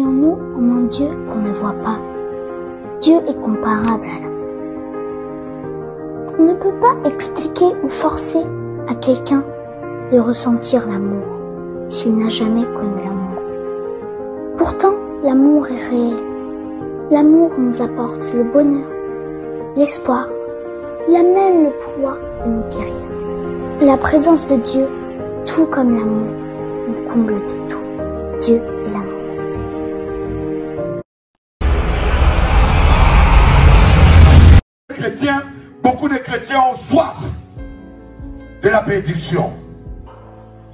Croyons-nous en un Dieu qu'on ne voit pas? Dieu est comparable à l'amour. On ne peut pas expliquer ou forcer à quelqu'un de ressentir l'amour s'il n'a jamais connu l'amour. Pourtant, l'amour est réel. L'amour nous apporte le bonheur, l'espoir. Il a même le pouvoir de nous guérir. La présence de Dieu, tout comme l'amour, nous comble de tout. Dieu est l'amour. Beaucoup de chrétiens ont soif de la bénédiction.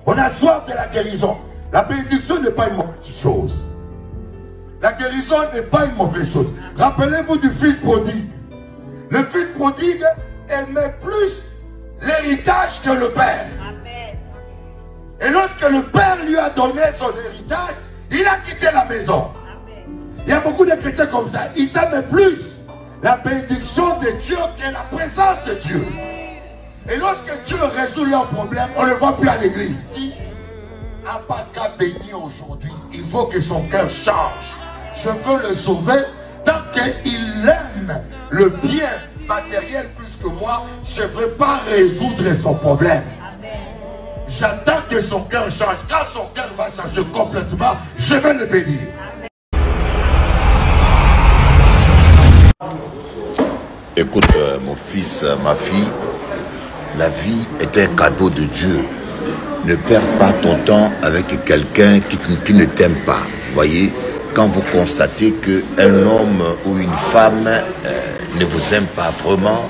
On a soif de la guérison. La bénédiction n'est pas une mauvaise chose. La guérison n'est pas une mauvaise chose. Rappelez-vous du fils prodigue. Le fils prodigue aimait plus l'héritage que le père. Amen. Et lorsque le père lui a donné son héritage, il a quitté la maison. Amen. Il y a beaucoup de chrétiens comme ça. Ils aiment plus la bénédiction de Dieu que la présence de Dieu. Et lorsque Dieu résout leurs problèmes, on ne le voit plus à l'église. Si Apaka béni aujourd'hui, il faut que son cœur change. Je veux le sauver. Tant qu'il aime le bien matériel plus que moi, je ne veux pas résoudre son problème. J'attends que son cœur change. Quand son cœur va changer complètement, je vais le bénir. Écoute, mon fils, ma fille, la vie est un cadeau de Dieu. Ne perds pas ton temps avec quelqu'un qui ne t'aime pas. Voyez, quand vous constatez qu'un homme ou une femme ne vous aime pas vraiment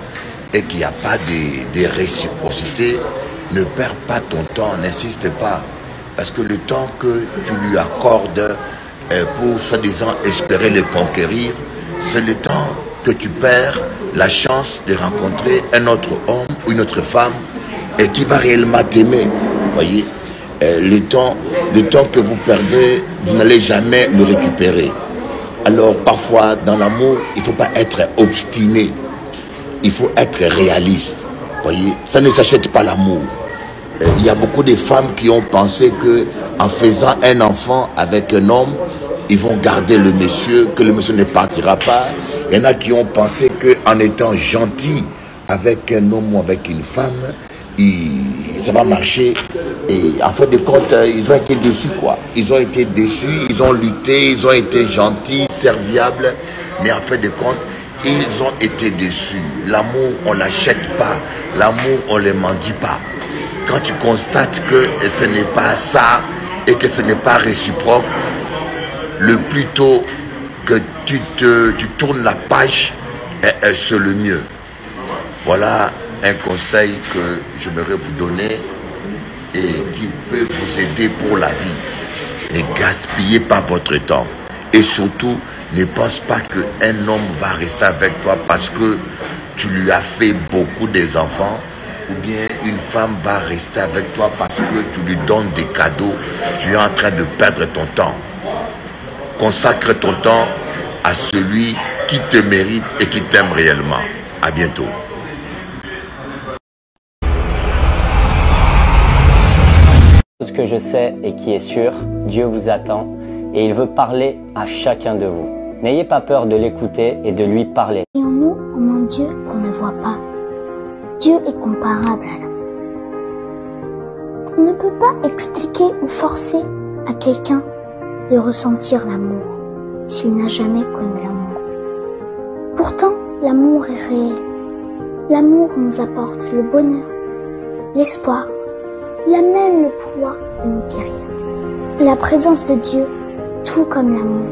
et qu'il n'y a pas de réciprocité, ne perds pas ton temps, n'insiste pas. Parce que le temps que tu lui accordes pour soi-disant espérer le conquérir, c'est le temps que tu perds la chance de rencontrer un autre homme ou une autre femme et qui va réellement t'aimer. Voyez, le temps que vous perdez, vous n'allez jamais le récupérer. Alors parfois dans l'amour, il ne faut pas être obstiné, il faut être réaliste. Voyez, ça ne s'achète pas l'amour. Il y a beaucoup de femmes qui ont pensé que en faisant un enfant avec un homme, ils vont garder le monsieur, que le monsieur ne partira pas. Il y en a qui ont pensé qu'en étant gentil avec un homme ou avec une femme, ça va marcher. Et en fin de compte, ils ont été déçus, quoi. Ils ont été déçus, ils ont lutté, ils ont été gentils, serviables. Mais en fin de compte, ils ont été déçus. L'amour, on ne l'achète pas. L'amour, on ne le mendie pas. Quand tu constates que ce n'est pas ça et que ce n'est pas réciproque, le plus tôt que tu tournes la page, c'est le mieux. Voilà un conseil que j'aimerais vous donner et qui peut vous aider pour la vie. Ne gaspillez pas votre temps. Et surtout, ne pense pas qu'un homme va rester avec toi parce que tu lui as fait beaucoup des enfants, ou bien une femme va rester avec toi parce que tu lui donnes des cadeaux. Tu es en train de perdre ton temps. Consacre ton temps à celui qui te mérite et qui t'aime réellement. À bientôt. Ce que je sais et qui est sûr, Dieu vous attend et il veut parler à chacun de vous. N'ayez pas peur de l'écouter et de lui parler. Croyons-nous en un Dieu qu'on ne voit pas? Dieu est comparable à l'amour. On ne peut pas expliquer ou forcer à quelqu'un de ressentir l'amour s'il n'a jamais connu l'amour. Pourtant, l'amour est réel. L'amour nous apporte le bonheur, l'espoir. Il a même le pouvoir de nous guérir. La présence de Dieu, tout comme l'amour,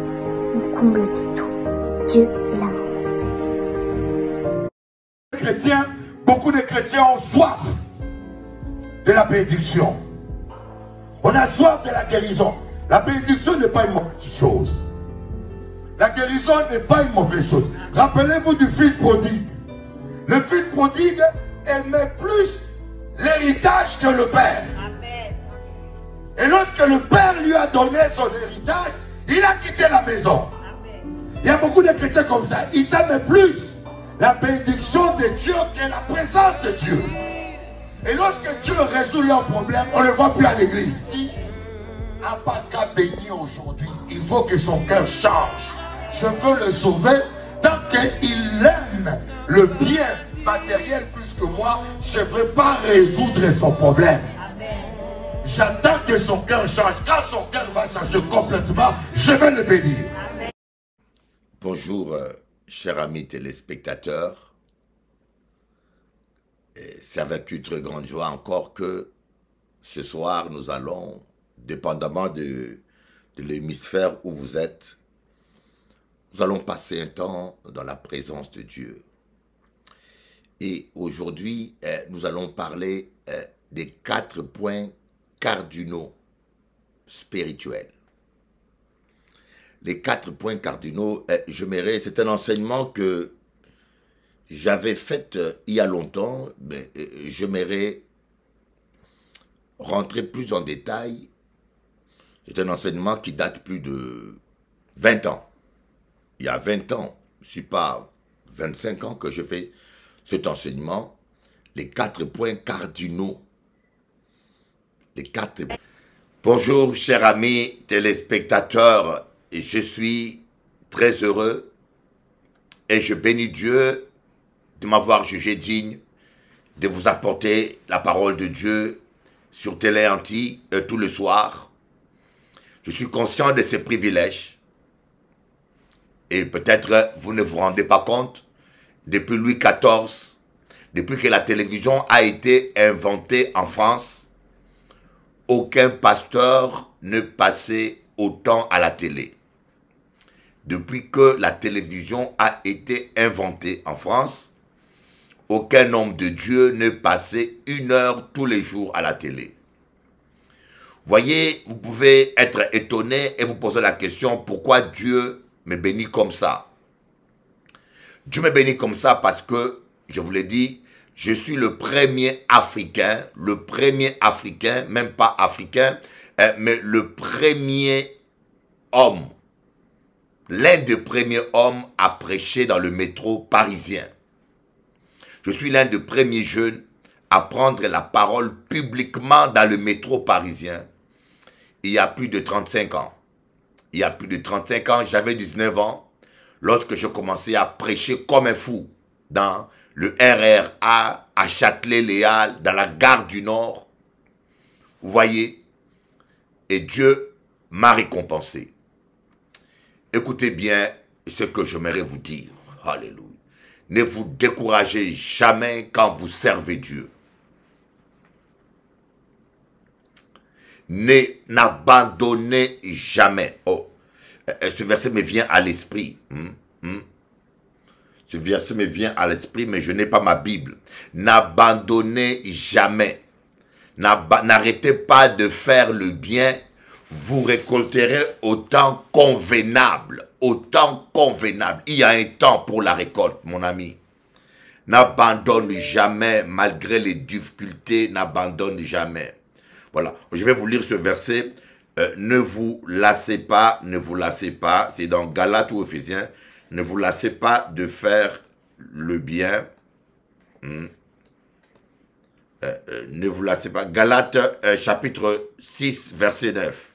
nous comble de tout. Dieu est l'amour. Beaucoup de chrétiens ont soif de la bénédiction. On a soif de la guérison. La bénédiction n'est pas une mauvaise chose. La guérison n'est pas une mauvaise chose. Rappelez-vous du fils prodigue. Le fils prodigue aimait plus l'héritage que le père. Amen. Et lorsque le père lui a donné son héritage, il a quitté la maison. Amen. Il y a beaucoup de chrétiens comme ça. Ils aiment plus la bénédiction de Dieu que la présence de Dieu. Et lorsque Dieu résout leurs problèmes, on ne le voit plus à l'église. Si n'a pas qu'à bénir aujourd'hui. Il faut que son cœur change. Je veux le sauver. Tant qu'il aime le bien matériel plus que moi, je ne veux pas résoudre son problème. J'attends que son cœur change. Quand son cœur va changer complètement, je vais le bénir. Bonjour, chers amis téléspectateurs. C'est avec une très grande joie encore que ce soir, nous allons, dépendamment de l'hémisphère où vous êtes, nous allons passer un temps dans la présence de Dieu. Et aujourd'hui, nous allons parler des 4 points cardinaux spirituels. Les 4 points cardinaux, c'est un enseignement que j'avais fait il y a longtemps, mais j'aimerais rentrer plus en détail. C'est un enseignement qui date plus de 20 ans. Il y a 20 ans, je ne suis pas 25 ans que je fais cet enseignement. Les 4 points cardinaux. Bonjour, chers amis téléspectateurs. Je suis très heureux et je bénis Dieu de m'avoir jugé digne de vous apporter la parole de Dieu sur Télé Anti tous les soirs. Je suis conscient de ces privilèges et peut-être vous ne vous rendez pas compte, depuis Louis XIV, depuis que la télévision a été inventée en France, aucun pasteur ne passait autant à la télé. Depuis que la télévision a été inventée en France, aucun homme de Dieu ne passait 1 heure tous les jours à la télé. Voyez, vous pouvez être étonné et vous poser la question, pourquoi Dieu me bénit comme ça? Dieu me bénit comme ça parce que, je vous l'ai dit, je suis le premier Africain, même pas africain, mais le premier homme, l'un des premiers hommes à prêcher dans le métro parisien. Je suis l'un des premiers jeunes à prendre la parole publiquement dans le métro parisien il y a plus de 35 ans. Il y a plus de 35 ans, j'avais 19 ans, lorsque je commençais à prêcher comme un fou dans le RER A, à Châtelet-Léal, dans la gare du Nord. Vous voyez, et Dieu m'a récompensé. Écoutez bien ce que j'aimerais vous dire. Alléluia. Ne vous découragez jamais quand vous servez Dieu. N'abandonnez jamais. Oh, ce verset me vient à l'esprit. Ce verset me vient à l'esprit, mais je n'ai pas ma Bible. N'abandonnez jamais. N'arrêtez pas de faire le bien. Vous récolterez au temps convenable. Au temps convenable. Il y a un temps pour la récolte, mon ami. N'abandonne jamais, malgré les difficultés, n'abandonne jamais. Voilà, je vais vous lire ce verset. Ne vous lassez pas, ne vous lassez pas. C'est dans Galates ou Éphésiens. Ne vous lassez pas de faire le bien. Ne vous lassez pas. Galates chapitre 6, verset 9.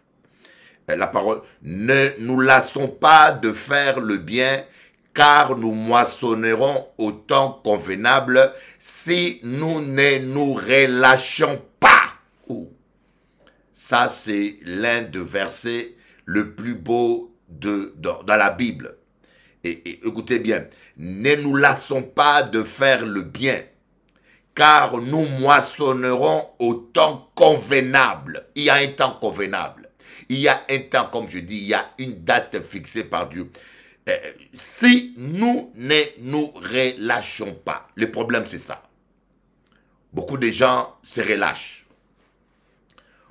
La parole. Ne nous lassons pas de faire le bien, car nous moissonnerons au temps convenable si nous ne nous relâchons pas. Ça, c'est l'un des versets le plus beau dans la Bible. Et écoutez bien, ne nous lassons pas de faire le bien, car nous moissonnerons au temps convenable. Il y a un temps convenable. Il y a un temps, comme je dis, il y a une date fixée par Dieu. Si nous ne nous relâchons pas, le problème c'est ça. Beaucoup de gens se relâchent.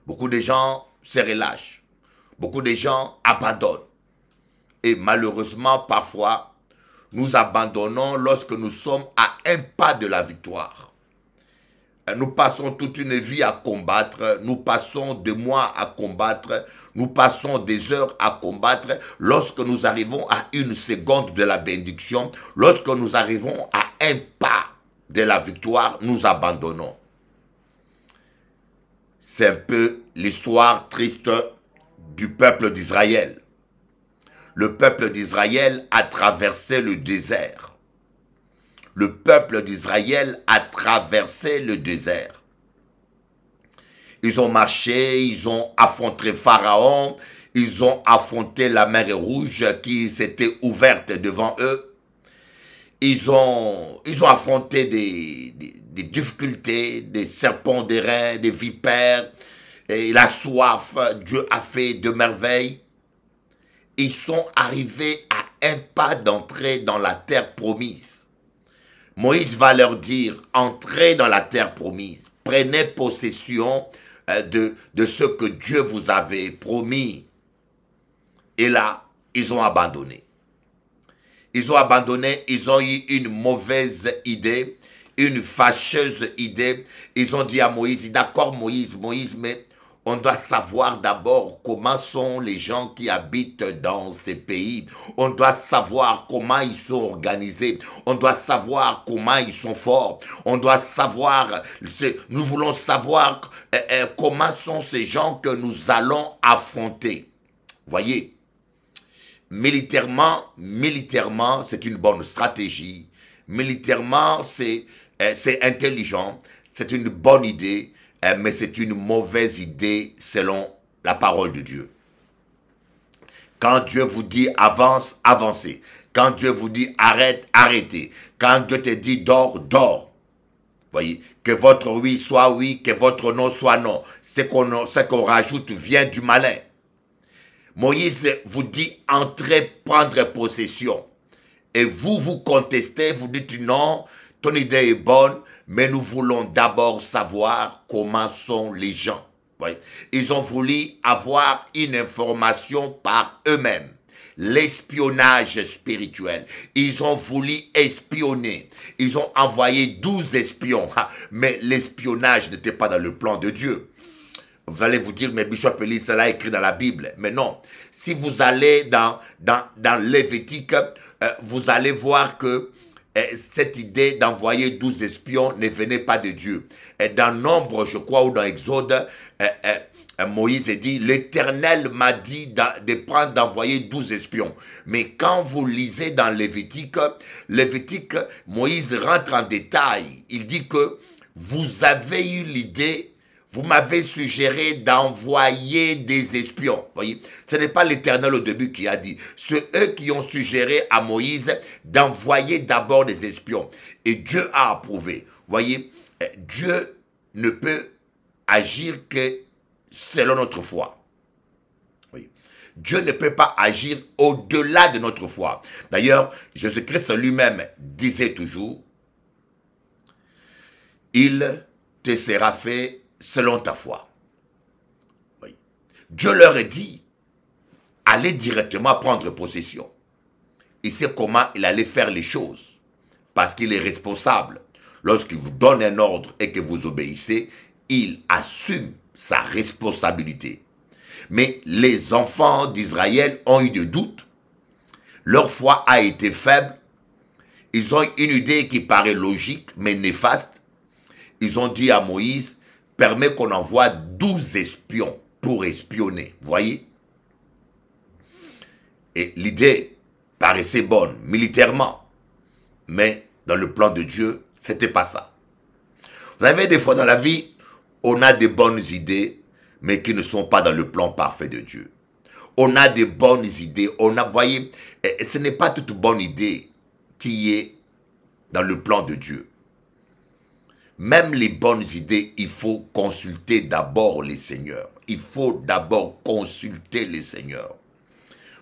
Beaucoup de gens se relâchent. Beaucoup de gens abandonnent. Et malheureusement, parfois, nous abandonnons lorsque nous sommes à un pas de la victoire. Nous passons toute une vie à combattre, nous passons des mois à combattre, nous passons des heures à combattre. Lorsque nous arrivons à 1 seconde de la bénédiction, lorsque nous arrivons à un pas de la victoire, nous abandonnons. C'est un peu l'histoire triste du peuple d'Israël. Le peuple d'Israël a traversé le désert. Le peuple d'Israël a traversé le désert. Ils ont marché, ils ont affronté Pharaon, ils ont affronté la mer Rouge qui s'était ouverte devant eux. Ils ont affronté des difficultés, des serpents d'airain, des vipères, et la soif. Dieu a fait de merveilles. Ils sont arrivés à un pas d'entrer dans la terre promise. Moïse va leur dire, entrez dans la terre promise, prenez possession de ce que Dieu vous avait promis. Et là, ils ont abandonné. Ils ont abandonné, ils ont eu une mauvaise idée, une fâcheuse idée. Ils ont dit à Moïse, d'accord Moïse, mais on doit savoir d'abord comment sont les gens qui habitent dans ces pays. On doit savoir comment ils sont organisés. On doit savoir comment ils sont forts. On doit savoir, nous voulons savoir comment sont ces gens que nous allons affronter. Voyez, militairement, c'est une bonne stratégie. Militairement, c'est intelligent. C'est une bonne idée. Mais c'est une mauvaise idée selon la parole de Dieu. Quand Dieu vous dit avance, avancez. Quand Dieu vous dit arrête, arrêtez. Quand Dieu te dit dors, dors. Voyez, que votre oui soit oui, que votre non soit non. Ce qu'on rajoute vient du malin. Moïse vous dit entrez, prendre possession. Et vous contestez, vous dites non, ton idée est bonne. Mais nous voulons d'abord savoir comment sont les gens. Oui. Ils ont voulu avoir une information par eux-mêmes. L'espionnage spirituel. Ils ont voulu espionner. Ils ont envoyé 12 espions. Mais l'espionnage n'était pas dans le plan de Dieu. Vous allez vous dire, mais Bishop Eli, cela est écrit dans la Bible. Mais non. Si vous allez dans Lévitique, vous allez voir que cette idée d'envoyer 12 espions ne venait pas de Dieu. Et dans Nombre, je crois, ou dans Exode, Moïse dit, l'Éternel m'a dit d'envoyer 12 espions. Mais quand vous lisez dans Lévitique, Moïse rentre en détail. Il dit que vous avez eu l'idée, vous m'avez suggéré d'envoyer des espions. Voyez, ce n'est pas l'Éternel au début qui a dit. C'est eux qui ont suggéré à Moïse d'envoyer d'abord des espions. Et Dieu a approuvé. Voyez, Dieu ne peut agir que selon notre foi. Voyez, Dieu ne peut pas agir au-delà de notre foi. D'ailleurs, Jésus-Christ lui-même disait toujours, il te sera fait selon ta foi. Oui. Dieu leur a dit, allez directement prendre possession. Il sait comment il allait faire les choses. Parce qu'il est responsable. Lorsqu'il vous donne un ordre et que vous obéissez, il assume sa responsabilité. Mais les enfants d'Israël ont eu des doutes. Leur foi a été faible. Ils ont une idée qui paraît logique, mais néfaste. Ils ont dit à Moïse, permet qu'on envoie 12 espions pour espionner. Voyez? Et l'idée paraissait bonne, militairement. Mais dans le plan de Dieu, c'était pas ça. Vous savez, des fois dans la vie, on a des bonnes idées, mais qui ne sont pas dans le plan parfait de Dieu. On a des bonnes idées, voyez, ce n'est pas toute bonne idée qui est dans le plan de Dieu. Même les bonnes idées, il faut consulter d'abord les seigneurs. Il faut d'abord consulter les seigneurs.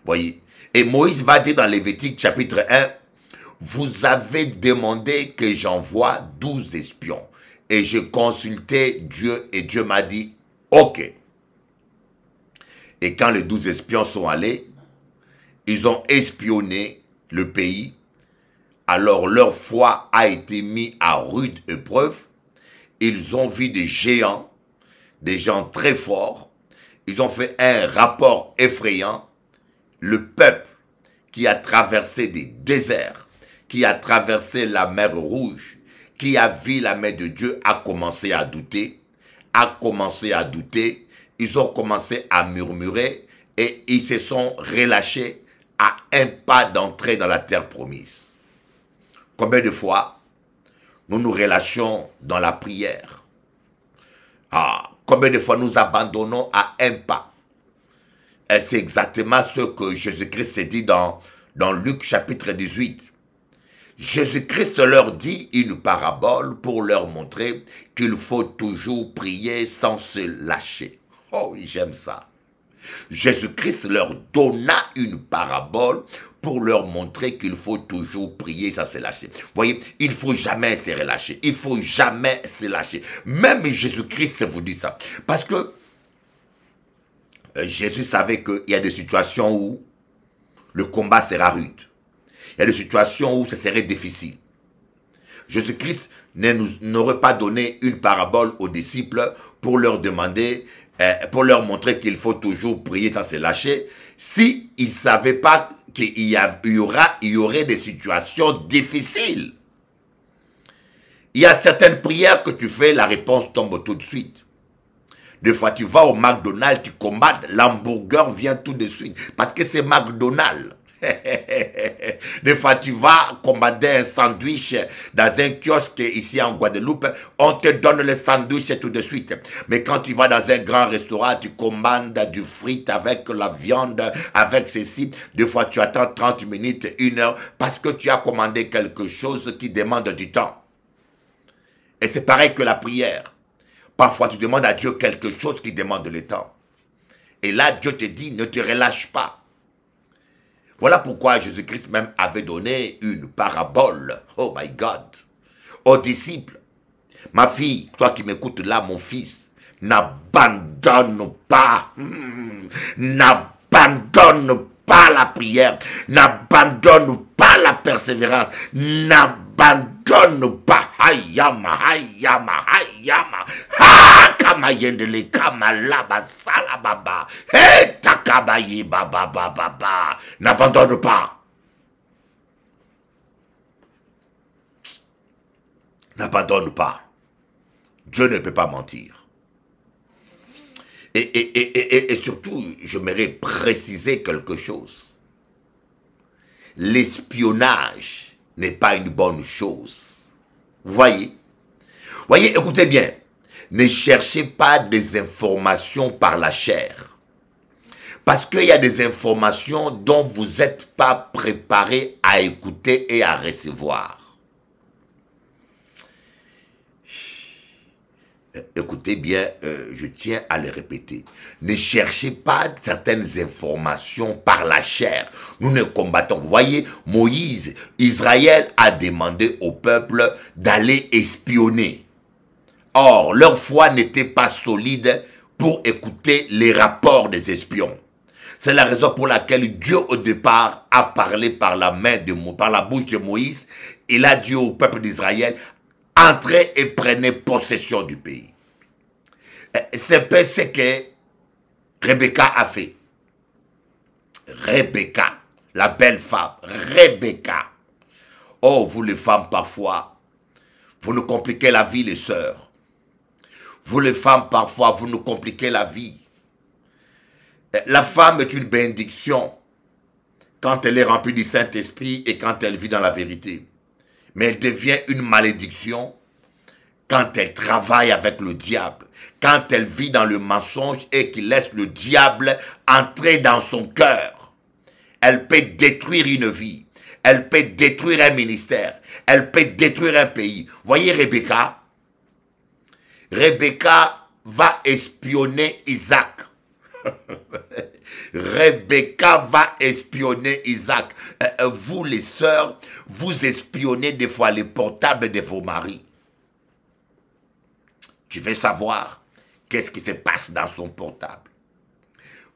Voyez. Et Moïse va dire dans Lévitique chapitre 1, vous avez demandé que j'envoie 12 espions. Et j'ai consulté Dieu et Dieu m'a dit, ok. Et quand les 12 espions sont allés, ils ont espionné le pays. Alors leur foi a été mise à rude épreuve. Ils ont vu des géants, des gens très forts. Ils ont fait un rapport effrayant. Le peuple qui a traversé des déserts, qui a traversé la mer Rouge, qui a vu la main de Dieu, a commencé à douter. Ils ont commencé à murmurer et ils se sont relâchés à un pas d'entrer dans la terre promise. Combien de fois nous nous relâchons dans la prière? Combien de fois nous abandonnons à un pas? Et c'est exactement ce que Jésus-Christ s'est dit dans Luc chapitre 18. Jésus-Christ leur dit une parabole pour leur montrer qu'il faut toujours prier sans se lâcher. Oh oui, j'aime ça. Jésus-Christ leur donna une parabole pour leur montrer qu'il faut toujours prier sans se lâcher. Vous voyez, il ne faut jamais se relâcher. Il ne faut jamais se lâcher. Même Jésus-Christ vous dit ça. Parce que Jésus savait qu'il y a des situations où le combat sera rude. Il y a des situations où ce serait difficile. Jésus-Christ n'aurait pas donné une parabole aux disciples pour leur demander, pour leur montrer qu'il faut toujours prier sans se lâcher, s'il ne savait pas qu'il y aurait des situations difficiles. Il y a certaines prières que tu fais, la réponse tombe tout de suite. Des fois, tu vas au McDonald's, tu combattes, l'hamburger vient tout de suite. Parce que c'est McDonald's. Des fois, tu vas commander un sandwich dans un kiosque ici en Guadeloupe, on te donne le sandwich tout de suite. Mais quand tu vas dans un grand restaurant, tu commandes du frites avec la viande, avec ceci. Des fois, tu attends 30 minutes, 1 heure, parce que tu as commandé quelque chose qui demande du temps. Et c'est pareil que la prière. Parfois, tu demandes à Dieu quelque chose qui demande le temps. Et là, Dieu te dit, ne te relâche pas. Voilà pourquoi Jésus-Christ même avait donné une parabole, oh my God, aux disciples. Ma fille, toi qui m'écoutes là, mon fils, n'abandonne pas, n'abandonne pas la prière, n'abandonne pas la persévérance, n'abandonne pas. Hayama, hayama, hayama. Ha, kamayendele, kamalaba, salababa. He, takabayi, baba, baba, baba. N'abandonne pas. N'abandonne pas. Dieu ne peut pas mentir. Et surtout, j'aimerais préciser quelque chose. L'espionnage n'est pas une bonne chose. Vous voyez? Voyez, écoutez bien. Ne cherchez pas des informations par la chair. Parce qu'il y a des informations dont vous n'êtes pas préparé à écouter et à recevoir. Écoutez bien, je tiens à le répéter. Ne cherchez pas certaines informations par la chair. Nous ne combattons. Vous voyez, Moïse, Israël a demandé au peuple d'aller espionner. Or, leur foi n'était pas solide pour écouter les rapports des espions. C'est la raison pour laquelle Dieu, au départ, a parlé par la bouche de Moïse. Il a dit au peuple d'Israël, entrez et prenez possession du pays. C'est ce que Rebecca a fait. Rebecca, la belle femme, Rebecca. Oh, vous les femmes, parfois, vous nous compliquez la vie, les sœurs. Vous les femmes, parfois, vous nous compliquez la vie. La femme est une bénédiction quand elle est remplie du Saint-Esprit et quand elle vit dans la vérité. Mais elle devient une malédiction quand elle travaille avec le diable, quand elle vit dans le mensonge et qu'il laisse le diable entrer dans son cœur. Elle peut détruire une vie, elle peut détruire un ministère, elle peut détruire un pays. Voyez Rebecca? Rebecca va espionner Isaac. Rebecca va espionner Isaac. Vous les sœurs, vous espionnez des fois les portables de vos maris. Tu veux savoir qu'est-ce qui se passe dans son portable.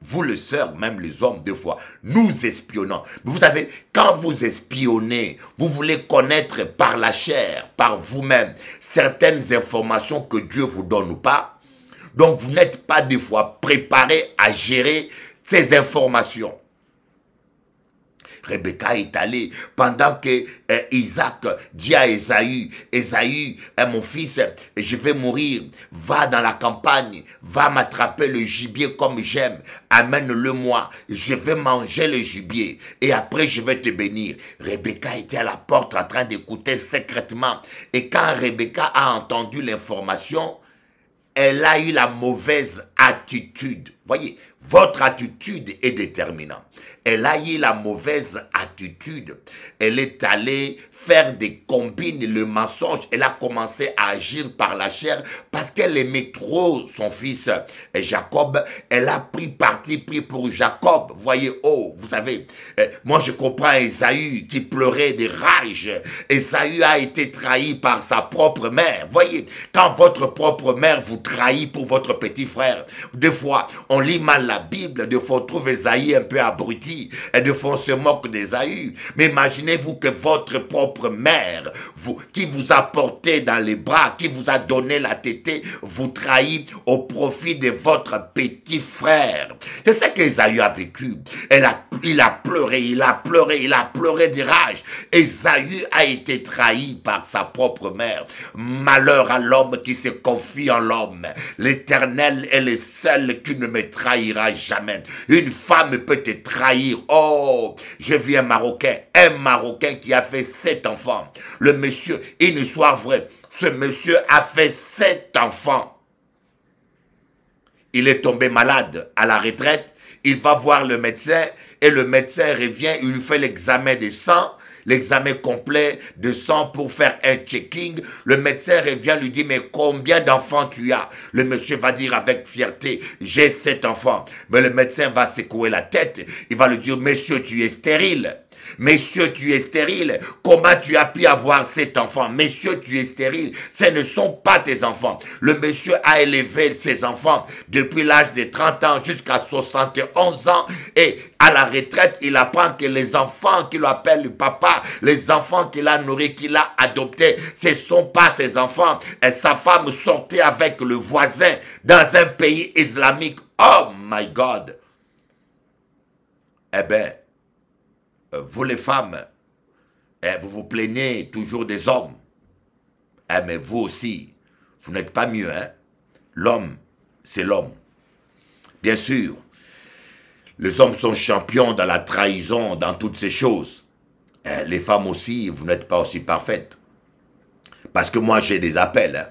Vous les sœurs, même les hommes, des fois, nous espionnons. Vous savez, quand vous espionnez, vous voulez connaître par la chair, par vous-même, certaines informations que Dieu vous donne ou pas. Donc, vous n'êtes pas des fois préparé à gérer ces informations. Rebecca est allée pendant que Isaac dit à Ésaü, Ésaü, mon fils, je vais mourir, va dans la campagne, va m'attraper le gibier comme j'aime, amène-le-moi, je vais manger le gibier et après je vais te bénir. Rebecca était à la porte en train d'écouter secrètement et quand Rebecca a entendu l'information, elle a eu la mauvaise attitude. Voyez, votre attitude est déterminante. Elle a eu la mauvaise attitude. Elle est allée faire des combines, le mensonge. Elle a commencé à agir par la chair parce qu'elle aimait trop son fils Jacob. Elle a pris parti pris pour Jacob. Voyez, oh, vous savez, moi je comprends Ésaü qui pleurait de rage. Ésaü a été trahi par sa propre mère. Voyez, quand votre propre mère vous trahit pour votre petit frère, des fois on lit mal la Bible, des fois on trouve Ésaü un peu abruti, et des fois on se moque d'Ésaü. Mais imaginez-vous que votre propre mère, qui vous a porté dans les bras, qui vous a donné la tétée, vous trahit au profit de votre petit frère. C'est ça qu'Ésaü a vécu. Il a pleuré, il a pleuré, il a pleuré de rage. Ésaü a été trahi par sa propre mère. Malheur à l'homme qui se confie en l'homme. L'Éternel est le seul qui ne me trahira jamais. Une femme peut te trahir. Oh, j'ai vu un Marocain qui a fait 7 enfants. Le monsieur, une histoire vraie, ce monsieur a fait 7 enfants. Il est tombé malade à la retraite, il va voir le médecin et le médecin revient, il lui fait l'examen des sang, l'examen complet de sang pour faire un checking. Le médecin revient, lui dit, mais combien d'enfants tu as? Le monsieur va dire avec fierté, j'ai 7 enfants. Mais le médecin va secouer la tête, il va lui dire, monsieur, tu es stérile. Messieurs, tu es stérile. Comment tu as pu avoir 7 enfants? Messieurs, tu es stérile. Ce ne sont pas tes enfants. Le monsieur a élevé ses enfants depuis l'âge de 30 ans jusqu'à 71 ans. Et à la retraite, il apprend que les enfants qu'il appelle le papa, les enfants qu'il a nourris, qu'il a adoptés, ce ne sont pas ses enfants. Et sa femme sortait avec le voisin dans un pays islamique. Oh my God! Eh bien, vous les femmes, vous vous plaignez toujours des hommes. Mais vous aussi, vous n'êtes pas mieux. Hein? L'homme, c'est l'homme. Bien sûr, les hommes sont champions dans la trahison, dans toutes ces choses. Les femmes aussi, vous n'êtes pas aussi parfaites. Parce que moi, j'ai des appels. Hein?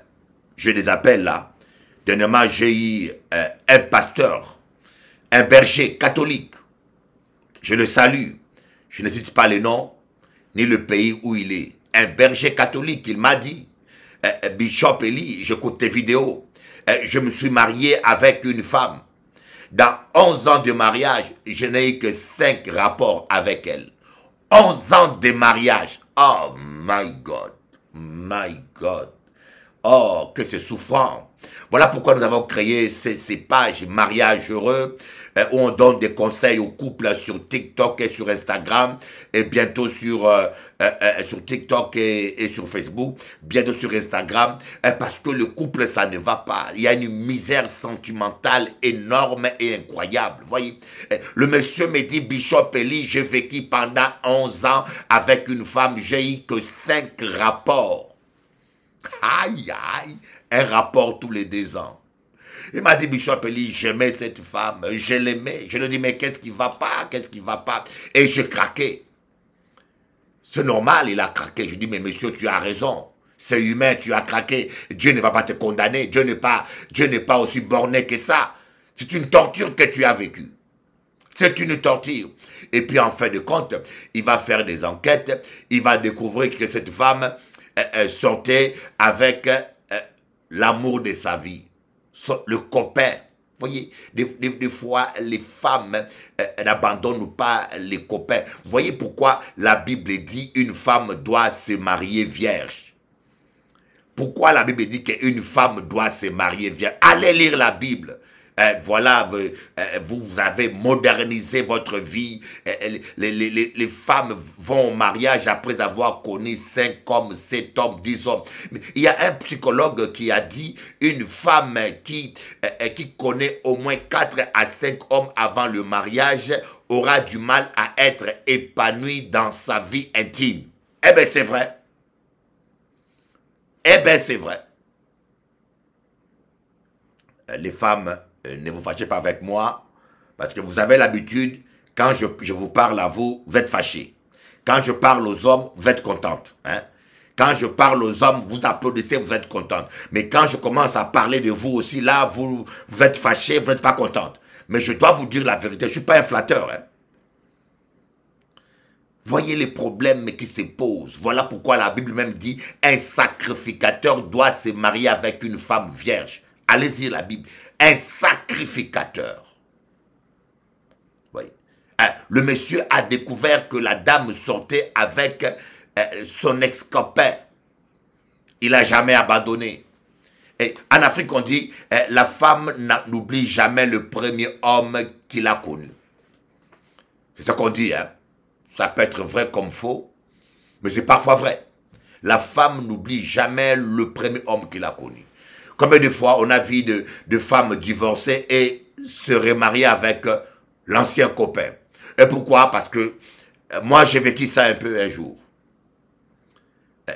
J'ai des appels là. Dernièrement, j'ai eu un pasteur, un berger catholique. Je le salue. Je ne cite pas le nom, ni le pays où il est. Un berger catholique, il m'a dit, Bishop Eli, j'écoute tes vidéos, je me suis marié avec une femme. Dans 11 ans de mariage, je n'ai eu que 5 rapports avec elle. 11 ans de mariage. Oh my God, my God. Oh, que c'est souffrant. Voilà pourquoi nous avons créé ces pages mariage heureux, où on donne des conseils aux couples sur TikTok et sur Instagram, et bientôt sur TikTok et sur Facebook, bientôt sur Instagram, parce que le couple, ça ne va pas. Il y a une misère sentimentale énorme et incroyable. Voyez, le monsieur me dit, Bishop Eli, j'ai vécu pendant 11 ans avec une femme, j'ai eu que 5 rapports. Aïe, aïe, un rapport tous les 2 ans. Il m'a dit, Bishop Eli, j'aimais cette femme, je l'aimais. Je lui ai dit, mais qu'est-ce qui va pas, qu'est-ce qui va pas? Et j'ai craqué. C'est normal, il a craqué. Je dis, mais monsieur, tu as raison. C'est humain, tu as craqué. Dieu ne va pas te condamner. Dieu n'est pas aussi borné que ça. C'est une torture que tu as vécue. C'est une torture. Et puis, en fin de compte, il va faire des enquêtes. Il va découvrir que cette femme sortait avec l'amour de sa vie. Le copain. Vous voyez, des fois, les femmes n'abandonnent pas les copains. Vous voyez pourquoi la Bible dit une femme doit se marier vierge. Pourquoi la Bible dit qu'une femme doit se marier vierge? Allez lire la Bible. Voilà, vous avez modernisé votre vie. Les femmes vont au mariage après avoir connu 5 hommes, 7 hommes, 10 hommes. Il y a un psychologue qui a dit une femme qui connaît au moins 4 à 5 hommes avant le mariage aura du mal à être épanoui dans sa vie intime. Eh bien, c'est vrai. Eh bien, c'est vrai. Les femmes, ne vous fâchez pas avec moi, parce que vous avez l'habitude, quand je vous parle à vous, vous êtes fâchés. Quand je parle aux hommes, vous êtes contentes. Hein? Quand je parle aux hommes, vous applaudissez, vous êtes contentes. Mais quand je commence à parler de vous aussi, là, vous êtes fâchés, vous n'êtes pas contentes. Mais je dois vous dire la vérité, je ne suis pas un flatteur. Hein? Voyez les problèmes qui se posent. Voilà pourquoi la Bible même dit, un sacrificateur doit se marier avec une femme vierge. Allez-y la Bible. Un sacrificateur. Voyez. Le monsieur a découvert que la dame sortait avec son ex-copain. Il n'a jamais abandonné. Et en Afrique, on dit, la femme n'oublie jamais le premier homme qu'il a connu. C'est ce qu'on dit, hein. Ça peut être vrai comme faux, mais c'est parfois vrai. La femme n'oublie jamais le premier homme qu'il a connu. Combien de fois on a vu de femmes divorcées et se remarier avec l'ancien copain? Et pourquoi? Parce que moi, j'ai vécu ça un peu un jour.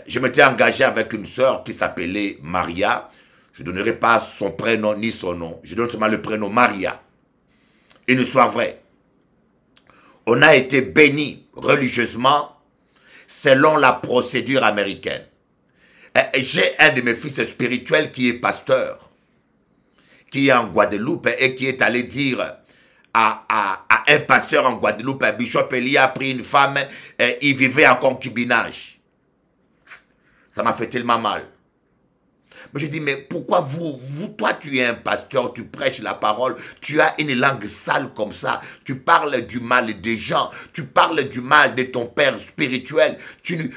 Je m'étais engagé avec une sœur qui s'appelait Maria. Je ne donnerai pas son prénom ni son nom. Je donne seulement le prénom Maria. Une histoire vraie. On a été bénis religieusement selon la procédure américaine. J'ai un de mes fils spirituels qui est pasteur, qui est en Guadeloupe et qui est allé dire à un pasteur en Guadeloupe, Bishop Eli a pris une femme, il vivait en concubinage. Ça m'a fait tellement mal. Mais je dis, mais pourquoi toi tu es un pasteur, tu prêches la parole, tu as une langue sale comme ça, tu parles du mal des gens, tu parles du mal de ton père spirituel, tu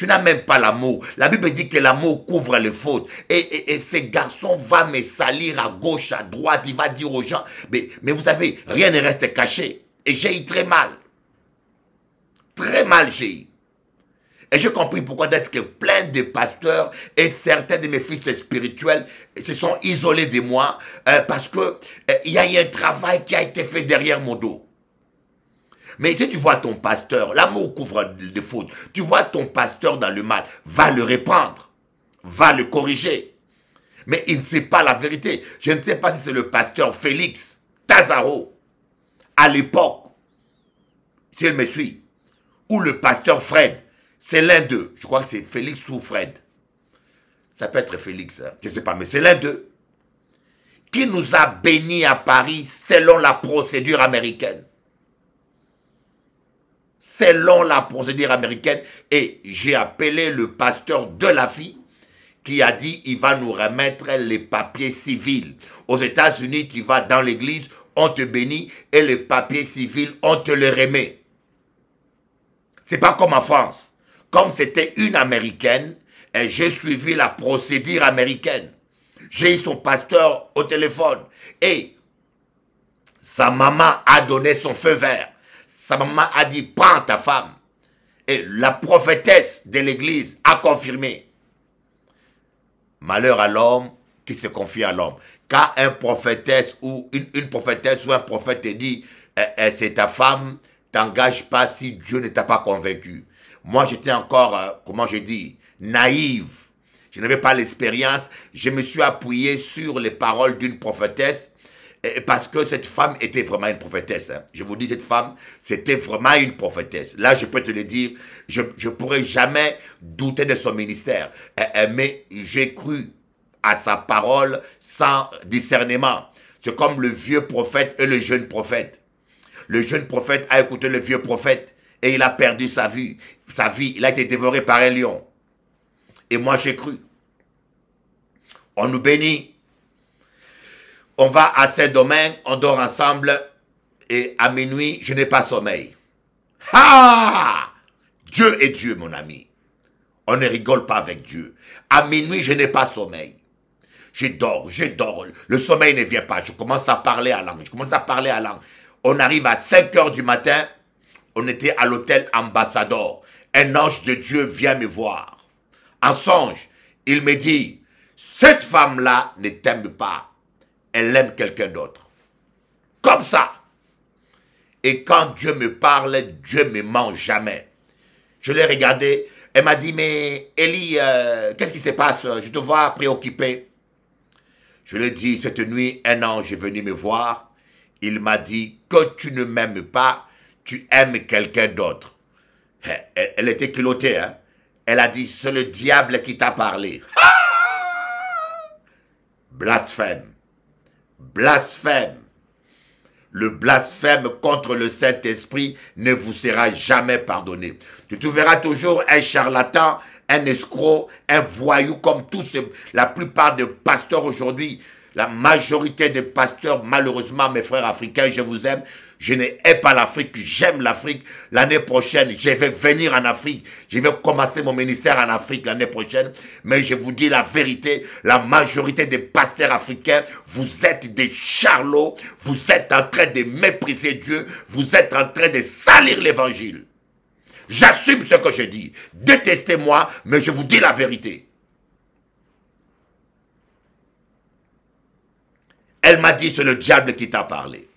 n'as même pas l'amour. La Bible dit que l'amour couvre les fautes. Et ce garçon va me salir à gauche, à droite, il va dire aux gens, mais vous savez, rien ne reste caché. Et j'ai eu très mal. Très mal j'ai eu. Et j'ai compris pourquoi est-ce que plein de pasteurs et certains de mes fils spirituels se sont isolés de moi parce que il y a eu un travail qui a été fait derrière mon dos. Mais si tu vois ton pasteur, l'amour couvre les fautes, tu vois ton pasteur dans le mal, va le répandre, va le corriger. Mais il ne sait pas la vérité. Je ne sais pas si c'est le pasteur Félix Tazaro, à l'époque, si elle me suit, ou le pasteur Fred. C'est l'un d'eux. Je crois que c'est Félix ou Fred. Ça peut être Félix, hein. Je ne sais pas, mais c'est l'un d'eux qui nous a bénis à Paris selon la procédure américaine. Selon la procédure américaine. Et j'ai appelé le pasteur de la fille qui a dit il va nous remettre les papiers civils. Aux États-Unis, tu vas dans l'église, on te bénit et les papiers civils, on te les remet. C'est pas comme en France. Comme c'était une Américaine, j'ai suivi la procédure américaine. J'ai eu son pasteur au téléphone. Et sa maman a donné son feu vert. Sa maman a dit, prends ta femme. Et la prophétesse de l'église a confirmé. Malheur à l'homme qui se confie à l'homme. Quand une prophétesse ou une prophétesse ou un prophète te dit, c'est ta femme, t'engage pas si Dieu ne t'a pas convaincu. Moi, j'étais encore, comment je dis, naïve. Je n'avais pas l'expérience. Je me suis appuyé sur les paroles d'une prophétesse parce que cette femme était vraiment une prophétesse. Hein. Je vous dis, cette femme, c'était vraiment une prophétesse. Là, je peux te le dire, je ne pourrais jamais douter de son ministère. Mais j'ai cru à sa parole sans discernement. C'est comme le vieux prophète et le jeune prophète. Le jeune prophète a écouté le vieux prophète. Et il a perdu sa vie. Il a été dévoré par un lion. Et moi, j'ai cru. On nous bénit. On va à Saint-Domingue, on dort ensemble. Et à minuit, je n'ai pas sommeil. Ah! Dieu est Dieu, mon ami. On ne rigole pas avec Dieu. À minuit, je n'ai pas sommeil. Je dors. Le sommeil ne vient pas. Je commence à parler à langue. On arrive à 5 h du matin. On était à l'hôtel Ambassador. Un ange de Dieu vient me voir. En songe, il me dit, cette femme-là ne t'aime pas. Elle aime quelqu'un d'autre. Comme ça. Et quand Dieu me parle, Dieu ne me ment jamais. Je l'ai regardé. Elle m'a dit, mais Élie, qu'est-ce qui se passe? Je te vois préoccupé. Je lui ai dit, cette nuit, un ange est venu me voir. Il m'a dit que tu ne m'aimes pas, tu aimes quelqu'un d'autre. Elle était culottée, hein. Elle a dit, c'est le diable qui t'a parlé. Ah! Blasphème. Blasphème. Le blasphème contre le Saint-Esprit ne vous sera jamais pardonné. Tu te verras toujours un charlatan, un escroc, un voyou comme tous la plupart des pasteurs aujourd'hui. La majorité des pasteurs, malheureusement, mes frères africains, je vous aime. Je n'ai pas l'Afrique, j'aime l'Afrique. L'année prochaine, je vais venir en Afrique. Je vais commencer mon ministère en Afrique l'année prochaine. Mais je vous dis la vérité, la majorité des pasteurs africains, vous êtes des charlots. Vous êtes en train de mépriser Dieu. Vous êtes en train de salir l'évangile. J'assume ce que je dis. Détestez-moi, mais je vous dis la vérité. Elle m'a dit, c'est le diable qui t'a parlé.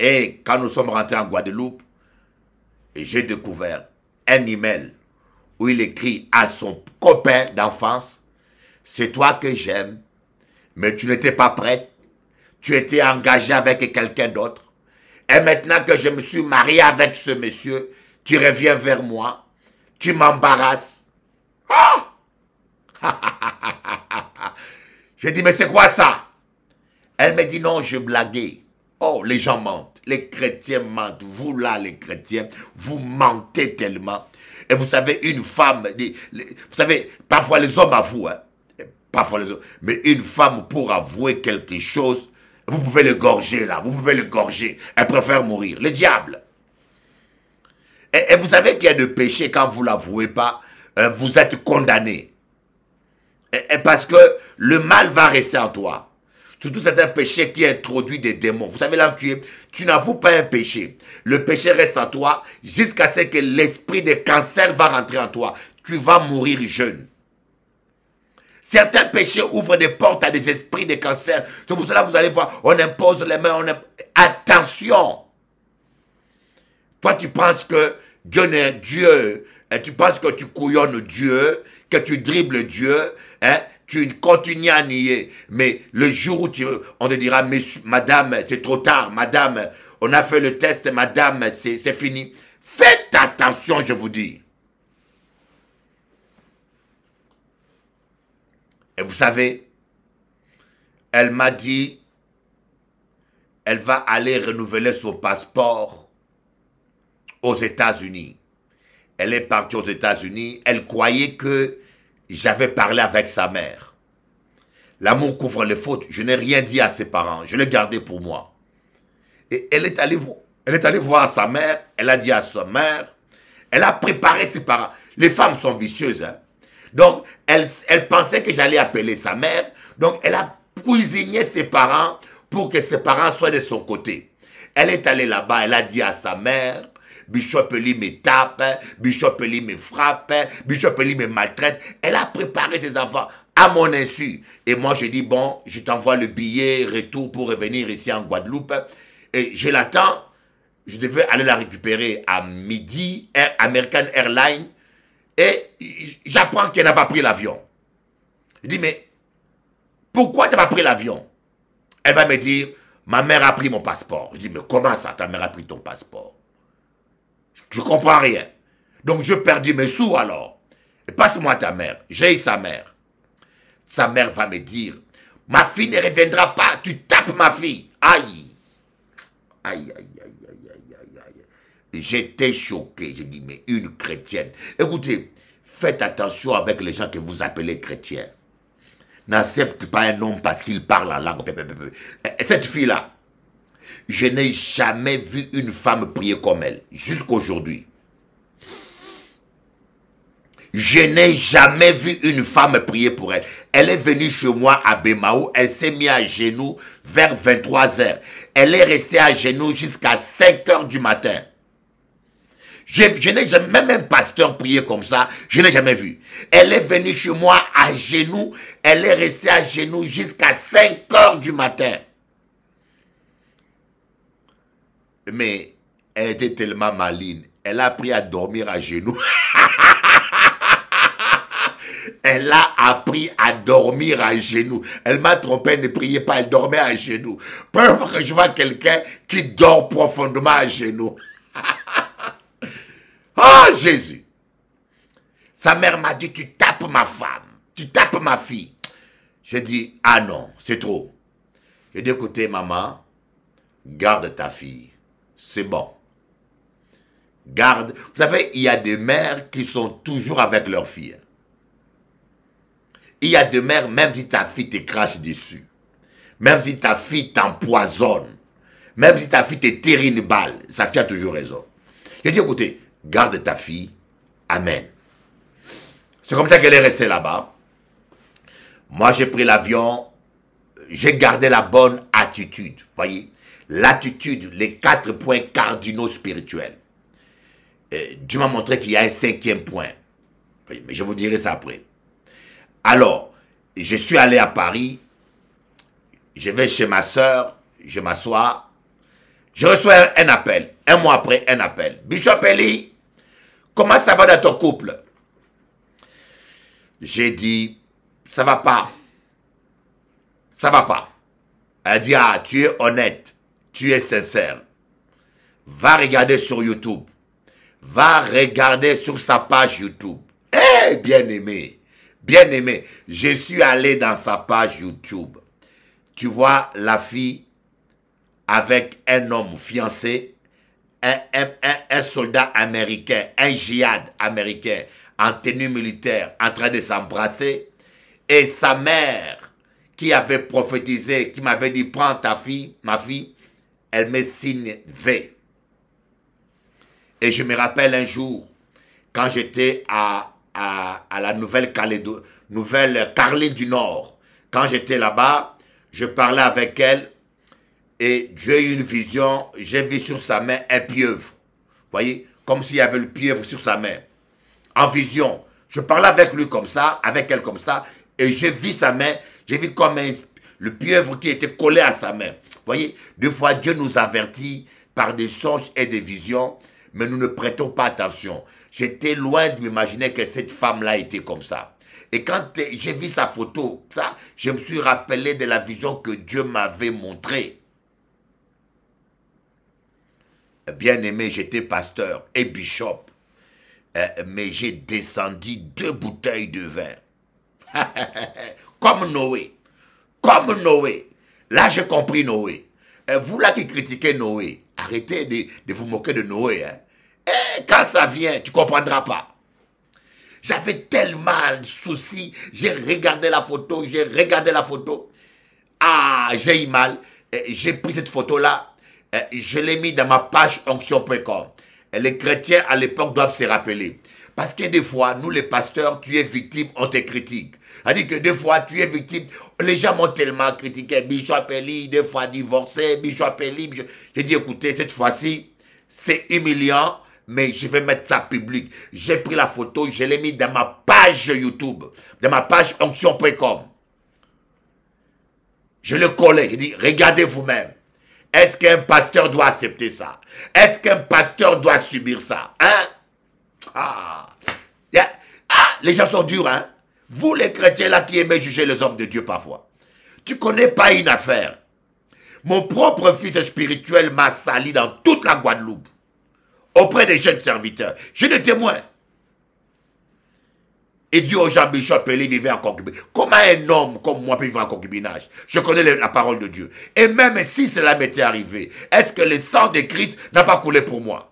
Et quand nous sommes rentrés en Guadeloupe, j'ai découvert un email où il écrit à son copain d'enfance, c'est toi que j'aime, mais tu n'étais pas prête, tu étais engagé avec quelqu'un d'autre. Et maintenant que je me suis marié avec ce monsieur, tu reviens vers moi, tu m'embarrasses. Oh! J'ai dit, mais c'est quoi ça? Elle me dit, non, je blaguais. Oh, les gens mentent. Les chrétiens mentent. Vous là, les chrétiens, vous mentez tellement. Et vous savez, une femme, vous savez, parfois les hommes avouent, hein, parfois les hommes, mais une femme pour avouer quelque chose, vous pouvez l'égorger là, vous pouvez l'égorger. Elle préfère mourir. Le diable. Et vous savez qu'il y a de péché quand vous ne l'avouez pas, vous êtes condamné. Et parce que le mal va rester en toi. Surtout c'est un péché qui introduit des démons. Vous savez là, tu n'avoues pas un péché. Le péché reste en toi jusqu'à ce que l'esprit de cancer va rentrer en toi. Tu vas mourir jeune. Certains péchés ouvrent des portes à des esprits de cancer. C'est pour cela que vous allez voir, on impose les mains. Attention! Toi, tu penses que Dieu n'est Dieu. Et tu penses que tu couillonnes Dieu, que tu dribbles Dieu, hein? Tu continues à nier. Mais le jour où on te dira, madame, c'est trop tard, madame, on a fait le test, madame, c'est fini. Faites attention, je vous dis. Et vous savez, elle m'a dit, elle va aller renouveler son passeport aux États-Unis. Elle est partie aux États-Unis, elle croyait que j'avais parlé avec sa mère. L'amour couvre les fautes. Je n'ai rien dit à ses parents. Je l'ai gardé pour moi. Et elle est allée voir sa mère. Elle a dit à sa mère. Elle a préparé ses parents. Les femmes sont vicieuses. Hein? Donc, elle pensait que j'allais appeler sa mère. Donc, elle a cuisiné ses parents pour que ses parents soient de son côté. Elle est allée là-bas. Elle a dit à sa mère. Bishop Eli me tape, Bishop Eli me frappe, Bishop Eli me maltraite. Elle a préparé ses enfants à mon insu. Et moi, j'ai dit, bon, je t'envoie le billet, retour pour revenir ici en Guadeloupe. Et je l'attends. Je devais aller la récupérer à midi, American Airlines. Et j'apprends qu'elle n'a pas pris l'avion. Je dis, mais pourquoi tu n'as pas pris l'avion? Elle va me dire, ma mère a pris mon passeport. Je dis, mais comment ça, ta mère a pris ton passeport? Je ne comprends rien. Donc, je perdis mes sous alors. Passe-moi ta mère. J'ai sa mère. Sa mère va me dire, ma fille ne reviendra pas. Tu tapes ma fille. Aïe. Aïe, aïe, aïe, aïe, aïe, aïe, aïe. J'étais choqué. J'ai dit, mais une chrétienne. Écoutez, faites attention avec les gens que vous appelez chrétiens. N'accepte pas un homme parce qu'il parle en langue. Cette fille-là, je n'ai jamais vu une femme prier comme elle, jusqu'aujourd'hui. Je n'ai jamais vu une femme prier pour elle. Elle est venue chez moi à Bemaou, elle s'est mise à genoux vers 23 h. Elle est restée à genoux jusqu'à 5 h du matin. Je n'ai jamais, même un pasteur prier comme ça, je n'ai jamais vu. Elle est venue chez moi à genoux, elle est restée à genoux jusqu'à 5 h du matin. Mais elle était tellement maligne. Elle a appris à dormir à genoux. Elle a appris à dormir à genoux. Elle m'a trompé, elle ne priait pas, elle dormait à genoux. Preuve que je vois quelqu'un qui dort profondément à genoux. Oh Jésus! Sa mère m'a dit, tu tapes ma femme, tu tapes ma fille. J'ai dit, ah non, c'est trop. J'ai dit, écoutez maman, garde ta fille, c'est bon. Garde. Vous savez, il y a des mères qui sont toujours avec leur fille. Il y a des mères, même si ta fille te crache dessus, même si ta fille t'empoisonne, même si ta fille te tire une balle, sa fille a toujours raison. J'ai dit, écoutez, garde ta fille, amen. C'est comme ça qu'elle est restée là-bas. Moi, j'ai pris l'avion, j'ai gardé la bonne attitude, voyez. L'attitude, les 4 points cardinaux spirituels. Dieu m'a montré qu'il y a un 5e point. Oui, mais je vous dirai ça après. Alors, je suis allé à Paris, je vais chez ma soeur, je m'assois, je reçois un appel, un mois après, un appel. Bishop Eli, comment ça va dans ton couple? J'ai dit, ça va pas. Ça va pas. Elle dit, ah, tu es honnête, tu es sincère. Va regarder sur YouTube. Va regarder sur sa page YouTube. Eh, bien-aimé. Bien-aimé, je suis allé dans sa page YouTube. Tu vois la fille avec un homme fiancé, un soldat américain, un djihad américain en tenue militaire en train de s'embrasser. Et sa mère qui avait prophétisé, qui m'avait dit, prends ta fille, ma fille, elle me signe V. Et je me rappelle un jour, quand j'étais à la Nouvelle-Calédonie, Nouvelle-Caroline du Nord. Quand j'étais là-bas, je parlais avec elle et j'ai eu une vision, j'ai vu sur sa main un pieuvre. Vous voyez, comme s'il y avait le pieuvre sur sa main. En vision. Je parlais avec lui comme ça, avec elle comme ça, et j'ai vu sa main, j'ai vu comme le pieuvre qui était collé à sa main. Vous voyez, des fois Dieu nous avertit par des songes et des visions, mais nous ne prêtons pas attention. J'étais loin de m'imaginer que cette femme-là était comme ça. Et quand j'ai vu sa photo, ça, je me suis rappelé de la vision que Dieu m'avait montrée. Bien aimé, j'étais pasteur et bishop. Mais j'ai descendu 2 bouteilles de vin. Comme Noé. Comme Noé. Là, j'ai compris Noé. Vous là qui critiquez Noé, arrêtez de vous moquer de Noé. Hein. Quand ça vient, tu ne comprendras pas. J'avais tellement de soucis. J'ai regardé la photo, Ah, j'ai eu mal. J'ai pris cette photo-là. Je l'ai mis dans ma page onction.com. Les chrétiens à l'époque doivent se rappeler. Parce que des fois, nous les pasteurs, tu es victime, on te critique. C'est-à-dire que des fois, tu es victime, les gens m'ont tellement critiqué. Bishop Eli, des fois divorcé, Bishop Eli. J'ai dit, écoutez, cette fois-ci, c'est humiliant, mais je vais mettre ça public. J'ai pris la photo, je l'ai mis dans ma page YouTube, dans ma page onction.com. Je le collais, j'ai dit, regardez vous-même. Est-ce qu'un pasteur doit accepter ça? Est-ce qu'un pasteur doit subir ça? Hein? Les gens sont durs, hein? Vous les chrétiens là qui aimez juger les hommes de Dieu parfois. Tu connais pas une affaire. Mon propre fils spirituel m'a sali dans toute la Guadeloupe. Auprès des jeunes serviteurs. J'ai des témoins. Et dit aux gens, Bishop Eli vivait en concubinage. Comment un homme comme moi peut vivre en concubinage? Je connais la parole de Dieu. Et même si cela m'était arrivé, est-ce que le sang de Christ n'a pas coulé pour moi?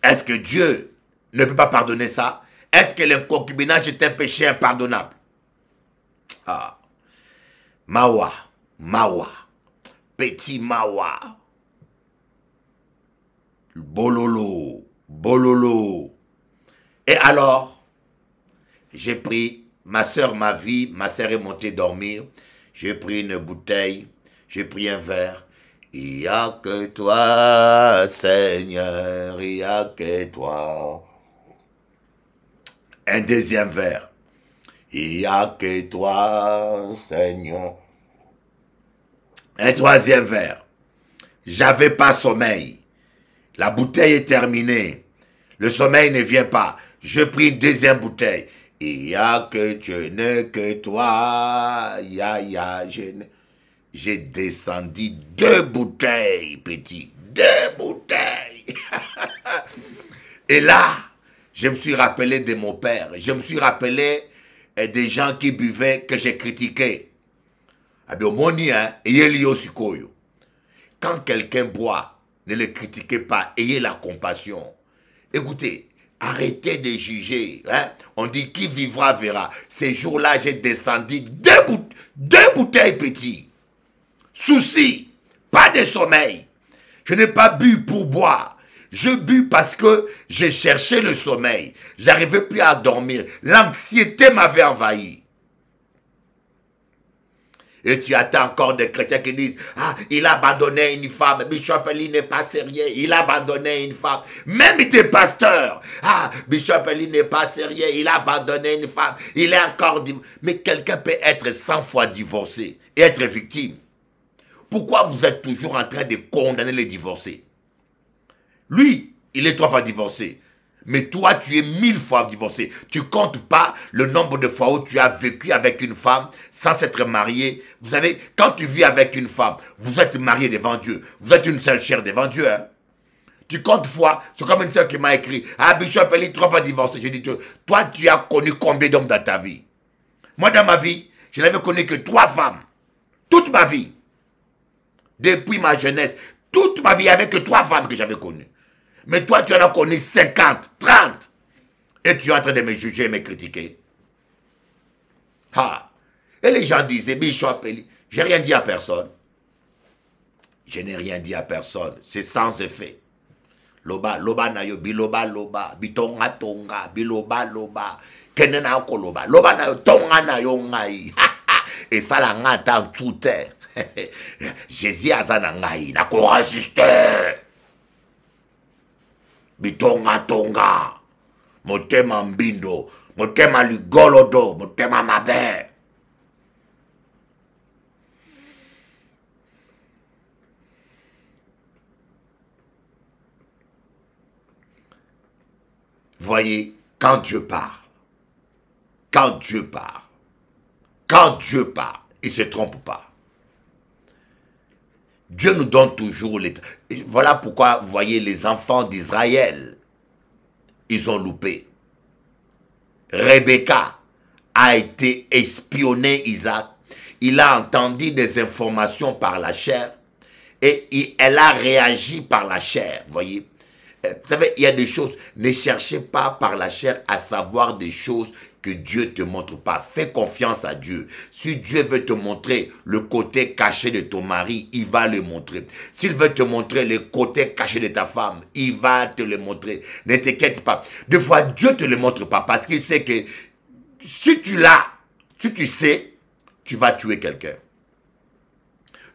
Est-ce que Dieu ne peut pas pardonner ça? Est-ce que le concubinage est un péché impardonnable? Ah. Mawa. Mawa. Petit Mawa. Bololo, bololo. Et alors, j'ai pris, ma soeur m'a vu, ma soeur est montée dormir, j'ai pris une bouteille, j'ai pris un verre. Il n'y a que toi, Seigneur, il n'y a que toi. Un deuxième verre. Il n'y a que toi, Seigneur. Un troisième vers. J'avais pas sommeil. La bouteille est terminée. Le sommeil ne vient pas. Je pris une deuxième bouteille. Il n'y a que Dieu, n'est que toi. J'ai descendu 2 bouteilles, petit. 2 bouteilles. Et là, je me suis rappelé de mon père. Je me suis rappelé des gens qui buvaient, que j'ai critiqués. Quand quelqu'un boit, ne le critiquez pas, ayez la compassion. Écoutez, arrêtez de juger. Hein? On dit qui vivra verra. Ces jours-là, j'ai descendu 2 bouteilles petits. Souci, pas de sommeil. Je n'ai pas bu pour boire. Je bus parce que j'ai cherché le sommeil. J'arrivais plus à dormir. L'anxiété m'avait envahi. Et tu attends encore des chrétiens qui disent « Ah, il a abandonné une femme. Bishop Eli n'est pas sérieux. Il a abandonné une femme. » Même des pasteurs. « Ah, Bishop Eli n'est pas sérieux. Il a abandonné une femme. Il est encore divorcé. » Mais quelqu'un peut être 100 fois divorcé et être victime. Pourquoi vous êtes toujours en train de condamner les divorcés? Lui, il est 3 fois divorcé. Mais toi, tu es 1000 fois divorcé. Tu ne comptes pas le nombre de fois où tu as vécu avec une femme sans s'être marié. Vous savez, quand tu vis avec une femme, vous êtes marié devant Dieu. Vous êtes une seule chair devant Dieu. Hein? Tu comptes fois. C'est comme une sœur qui m'a écrit. Ah, Bishop Eli, 3 fois divorcé. J'ai dit, toi, tu as connu combien d'hommes dans ta vie? Moi, dans ma vie, je n'avais connu que 3 femmes. Toute ma vie. Depuis ma jeunesse. Toute ma vie, il n'y avait que 3 femmes que j'avais connues. Mais toi, tu en as connu 50, 30. Et tu es en train de me juger et me critiquer. Ah. Et les gens disaient, Bishop Eli, j'ai rien dit à personne. Je n'ai rien dit à personne. C'est sans effet. Loba, loba na yo, biloba, loba, bitonga, tonga, biloba, loba, kenena ko loba, loba na yo, tonga na yo ngai. Et ça, la ngata en tout terre. Jésus a ça na ngai, na ko résister. Bitonga tonga, motema mbindo, motema ligolodo, motema mabe. Voyez, quand Dieu parle, il ne se trompe pas. Dieu nous donne toujours les... Voilà pourquoi, vous voyez, les enfants d'Israël, ils ont loupé. Rebecca a été espionnée, Isaac. Il a entendu des informations par la chair et elle a réagi par la chair, vous voyez. Vous savez, il y a des choses, ne cherchez pas par la chair à savoir des choses que Dieu ne te montre pas. Fais confiance à Dieu. Si Dieu veut te montrer le côté caché de ton mari, il va le montrer. S'il veut te montrer le côté caché de ta femme, il va te le montrer. Ne t'inquiète pas. Des fois, Dieu ne te le montre pas parce qu'il sait que si tu l'as, si tu sais, tu vas tuer quelqu'un.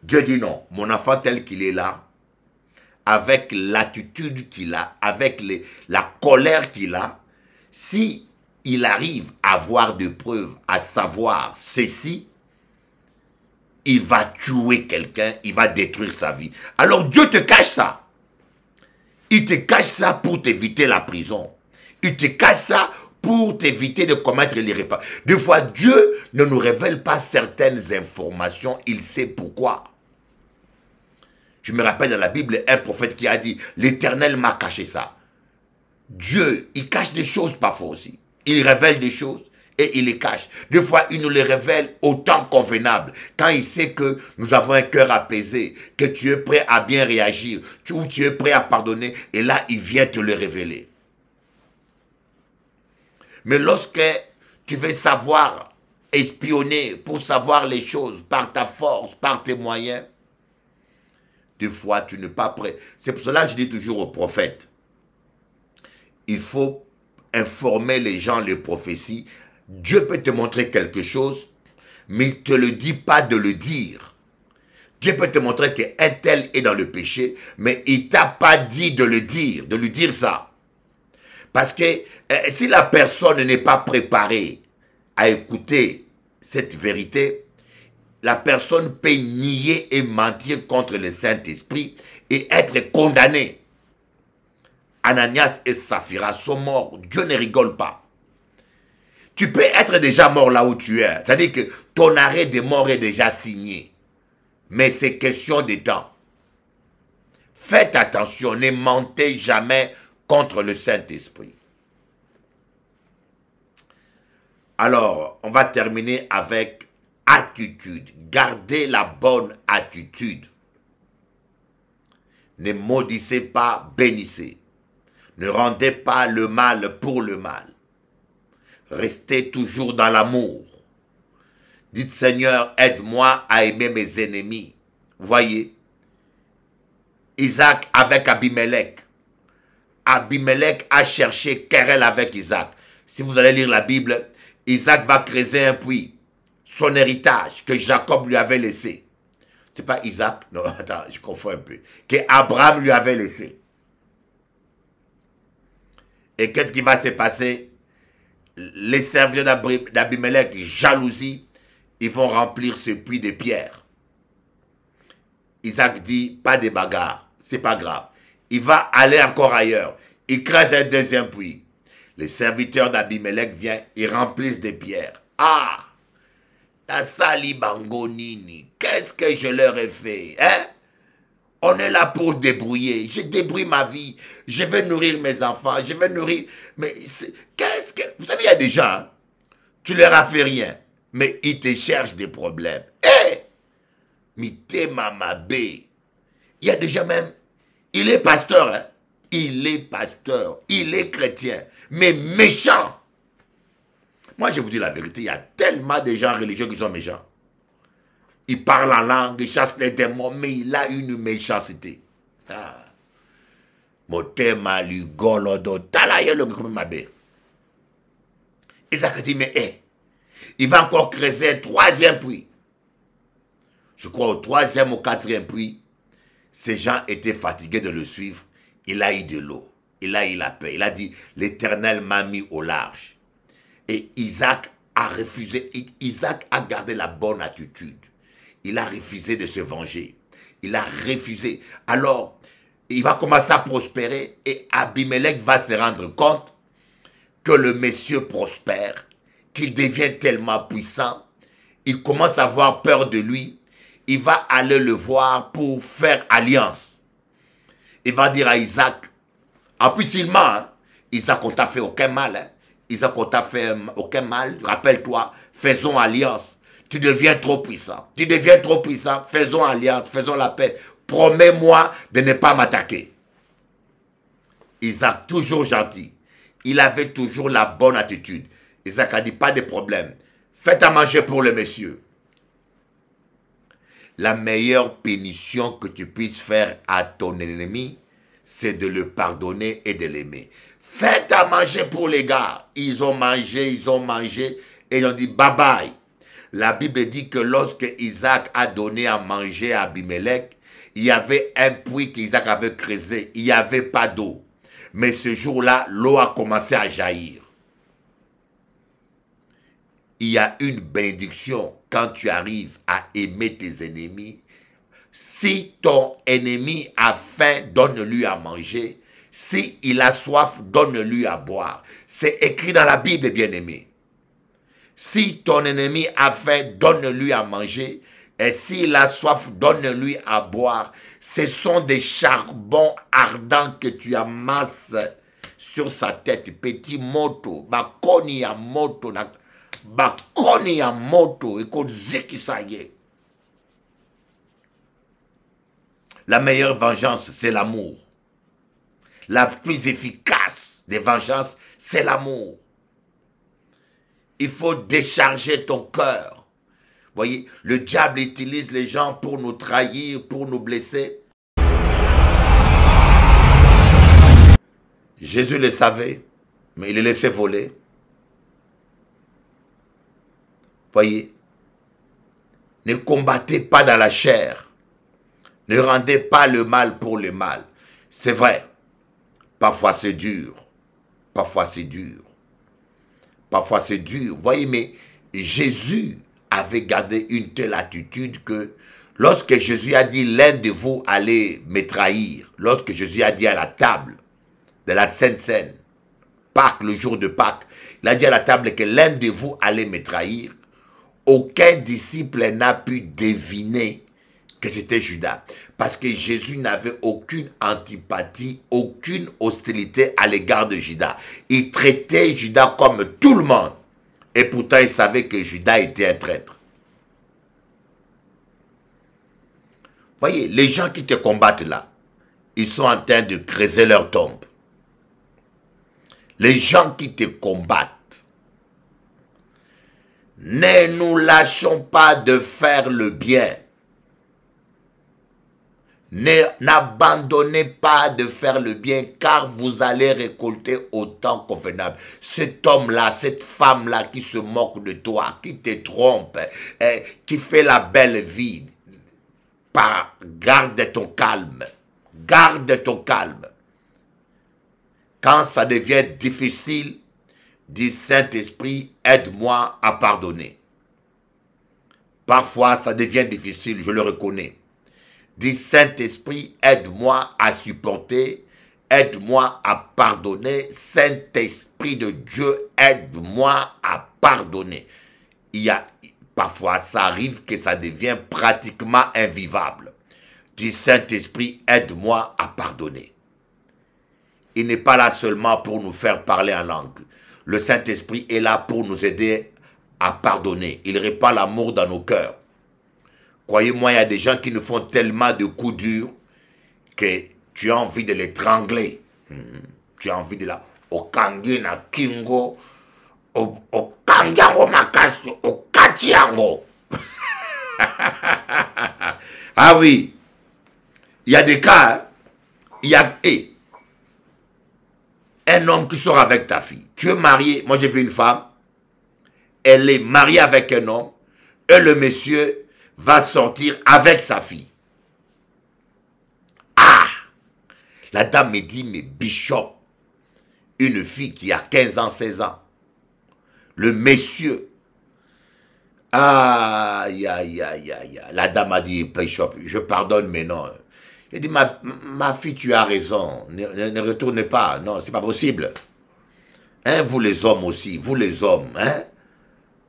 Dieu dit non, mon enfant tel qu'il est là, avec l'attitude qu'il a, avec la colère qu'il a, si il arrive à avoir des preuves, à savoir ceci, il va tuer quelqu'un, il va détruire sa vie. Alors Dieu te cache ça. Il te cache ça pour t'éviter la prison. Il te cache ça pour t'éviter de commettre l'irréparable. Des fois, Dieu ne nous révèle pas certaines informations, il sait pourquoi. Je me rappelle dans la Bible, un prophète qui a dit, l'Éternel m'a caché ça. Dieu, il cache des choses parfois aussi. Il révèle des choses et il les cache. Des fois, il nous les révèle au temps convenable. Quand il sait que nous avons un cœur apaisé, que tu es prêt à bien réagir, ou tu es prêt à pardonner, et là, il vient te le révéler. Mais lorsque tu veux savoir espionner pour savoir les choses par ta force, par tes moyens, des fois, tu n'es pas prêt. C'est pour cela que je dis toujours aux prophètes, il faut informer les gens les prophéties. Dieu peut te montrer quelque chose, mais il ne te le dit pas de le dire. Dieu peut te montrer qu'un tel est dans le péché, mais il ne t'a pas dit de le dire, de lui dire ça. Parce que si la personne n'est pas préparée à écouter cette vérité, la personne peut nier et mentir contre le Saint-Esprit et être condamné. Ananias et Saphira sont morts. Dieu ne rigole pas. Tu peux être déjà mort là où tu es. C'est-à-dire que ton arrêt de mort est déjà signé. Mais c'est question de temps. Faites attention, ne mentez jamais contre le Saint-Esprit. Alors, on va terminer avec attitude. Gardez la bonne attitude. Ne maudissez pas, bénissez. Ne rendez pas le mal pour le mal. Restez toujours dans l'amour. Dites, Seigneur, aide-moi à aimer mes ennemis. Voyez, Isaac avec Abimelech. Abimelech a cherché querelle avec Isaac. Si vous allez lire la Bible, Isaac va creuser un puits. Son héritage que Jacob lui avait laissé. C'est pas Isaac, non, attends, je confonds un peu. Que Abraham lui avait laissé. Et qu'est-ce qui va se passer? Les serviteurs d'Abimelech, jalousie, ils vont remplir ce puits de pierres. Isaac dit, pas de bagarre, c'est pas grave. Il va aller encore ailleurs. Il creuse un deuxième puits. Les serviteurs d'Abimelech viennent, ils remplissent des pierres. Ah! La sali bangonini, qu'est-ce que je leur ai fait, hein? On est là pour débrouiller. Je débrouille ma vie. Je vais nourrir mes enfants. Je vais nourrir... Mais qu'est-ce que... Vous savez, il y a des gens, hein, tu leur as fait rien, mais ils te cherchent des problèmes. Hé! Mité mamabé. Il y a des gens même... Il est pasteur, hein? Il est pasteur. Il est chrétien. Mais méchant. Moi, je vous dis la vérité, il y a tellement de gens religieux qui sont méchants. Il parle en langue, il chasse les démons, mais il a une méchanceté. Motema lugolodo talayelo mabe. Isaac dit, mais il va encore creuser un troisième puits. Je crois au troisième ou quatrième puits, ces gens étaient fatigués de le suivre. Il a eu de l'eau. Il a eu la paix. Il a dit, l'Éternel m'a mis au large. Et Isaac a refusé. Isaac a gardé la bonne attitude. Il a refusé de se venger. Il a refusé. Alors, il va commencer à prospérer et Abimelech va se rendre compte que le monsieur prospère, qu'il devient tellement puissant. Il commence à avoir peur de lui. Il va aller le voir pour faire alliance. Il va dire à Isaac, en plus il ment, hein? Isaac, on t'a fait aucun mal. Hein? Isaac, on t'a fait aucun mal. Rappelle-toi, faisons alliance. Tu deviens trop puissant. Tu deviens trop puissant. Faisons alliance, faisons la paix. Promets-moi de ne pas m'attaquer. Isaac, toujours gentil. Il avait toujours la bonne attitude. Isaac a dit, pas de problème. Faites à manger pour le monsieur. La meilleure punition que tu puisses faire à ton ennemi, c'est de le pardonner et de l'aimer. Faites à manger pour les gars. Ils ont mangé et ils ont dit bye bye. La Bible dit que lorsque Isaac a donné à manger à Abimelech, il y avait un puits qu'Isaac avait creusé. Il n'y avait pas d'eau. Mais ce jour-là, l'eau a commencé à jaillir. Il y a une bénédiction quand tu arrives à aimer tes ennemis. Si ton ennemi a faim, donne-lui à manger. Si il a soif, donne-lui à boire. C'est écrit dans la Bible, bien-aimé. Si ton ennemi a faim, donne-lui à manger. Et s'il a soif, donne-lui à boire. Ce sont des charbons ardents que tu amasses sur sa tête. Petit moto. Bakoni ya moto. Bakoni ya moto. Écoute, zeki sa ye. La meilleure vengeance, c'est l'amour. La plus efficace des vengeances, c'est l'amour. Il faut décharger ton cœur. Voyez, le diable utilise les gens pour nous trahir, pour nous blesser. Jésus le savait, mais il les laissait voler. Voyez, ne combattez pas dans la chair. Ne rendez pas le mal pour le mal. C'est vrai, parfois c'est dur. Parfois c'est dur. parfois c'est dur. Vous voyez, mais Jésus avait gardé une telle attitude que lorsque Jésus a dit l'un de vous allez me trahir, lorsque Jésus a dit à la table de la Sainte Seine, Pâques, le jour de Pâques, il a dit à la table que l'un de vous allait me trahir, aucun disciple n'a pu deviner que c'était Judas. Parce que Jésus n'avait aucune antipathie, aucune hostilité à l'égard de Judas. Il traitait Judas comme tout le monde. Et pourtant, il savait que Judas était un traître. Voyez, les gens qui te combattent là, ils sont en train de creuser leur tombe. Les gens qui te combattent, ne nous lâchons pas de faire le bien. N'abandonnez pas de faire le bien, car vous allez récolter au temps convenable. Cet homme-là, cette femme-là qui se moque de toi, qui te trompe, qui fait la belle vie, garde ton calme. Garde ton calme. Quand ça devient difficile, dis Saint-Esprit, aide-moi à pardonner. Parfois, ça devient difficile, je le reconnais. Dis Saint-Esprit, aide-moi à supporter, aide-moi à pardonner. Saint-Esprit de Dieu, aide-moi à pardonner. Parfois, ça arrive que ça devient pratiquement invivable. Dis Saint-Esprit, aide-moi à pardonner. Il n'est pas là seulement pour nous faire parler en langue. Le Saint-Esprit est là pour nous aider à pardonner. Il répand l'amour dans nos cœurs. Croyez-moi, il y a des gens qui nous font tellement de coups durs que tu as envie de l'étrangler. Tu as envie de la... Okangi na kingo, okangiango makasu, okatiango. Ah oui, il y a des cas, il y a un homme qui sort avec ta fille. Tu es marié, moi j'ai vu une femme, elle est mariée avec un homme, et le monsieur va sortir avec sa fille. Ah! La dame me dit, mais Bishop, une fille qui a 15 ans, 16 ans, le monsieur, aïe, aïe, aïe, aïe, la dame a dit, Bishop, je pardonne, mais non. Il dit, ma fille, tu as raison, ne retournez pas, non, c'est pas possible. Hein, vous les hommes aussi, vous les hommes, hein?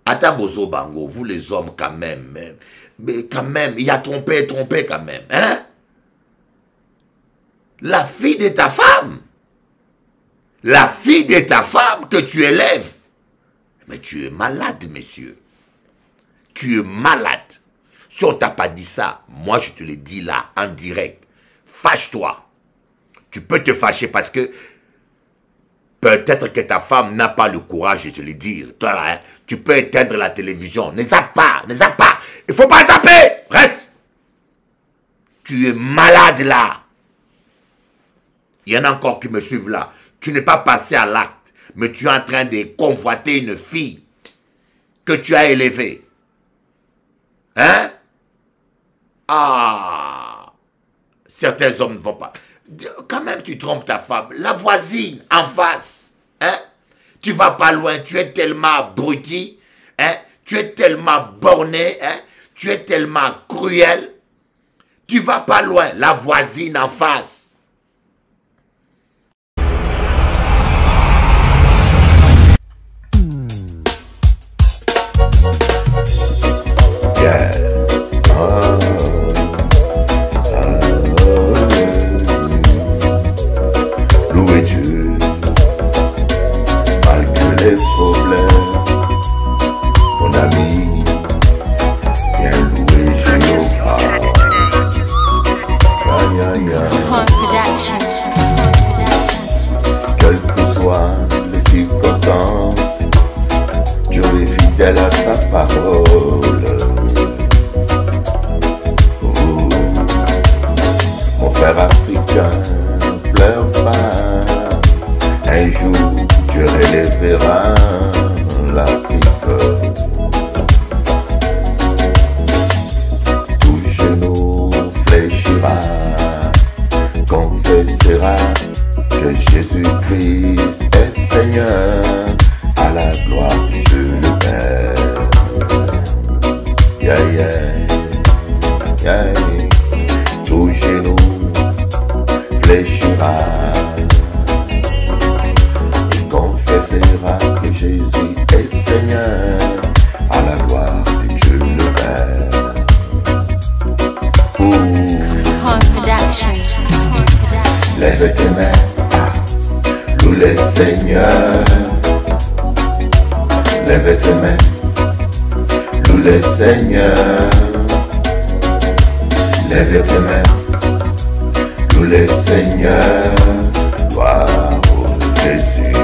Atabozo Bango, vous les hommes quand même, hein? Mais quand même, il a trompé quand même, hein? La fille de ta femme, que tu élèves. Mais tu es malade, monsieur. Tu es malade. Si on t'a pas dit ça, moi je te le dis là, en direct. Fâche-toi. Tu peux te fâcher parce que peut-être que ta femme n'a pas le courage de te le dire. Toi là, hein, tu peux éteindre la télévision. Ne zappe pas, ne zappe pas. Il ne faut pas zapper. Reste. Tu es malade là. Il y en a encore qui me suivent là. Tu n'es pas passé à l'acte, mais tu es en train de convoiter une fille que tu as élevée. Hein? Ah! Certains hommes ne vont pas. Quand même, tu trompes ta femme. La voisine, en face. Hein? Tu vas pas loin. Tu es tellement abruti. Hein? Tu es tellement borné. Hein? Tu es tellement cruel. Tu vas pas loin. La voisine en face. Yeah. Louez Dieu, malgré les problèmes, mon ami, viens louer Jéhovah. Quelles que soient les circonstances, Dieu est fidèle à sa parole. Mon frère africain, pleure pas. Un jour, Dieu relèvera l'Afrique. Tout genou fléchira, confessera que Jésus-Christ est Seigneur. à la gloire de Dieu le Père. Yeah, yeah, yeah. Tout genou fléchira. Tu confesseras que Jésus est Seigneur à la gloire de Dieu le Père. Lève tes mains, loue le Seigneur. Lève tes mains, loue le Seigneur. Lève tes mains, loue le Seigneur. Gloire au Jésus.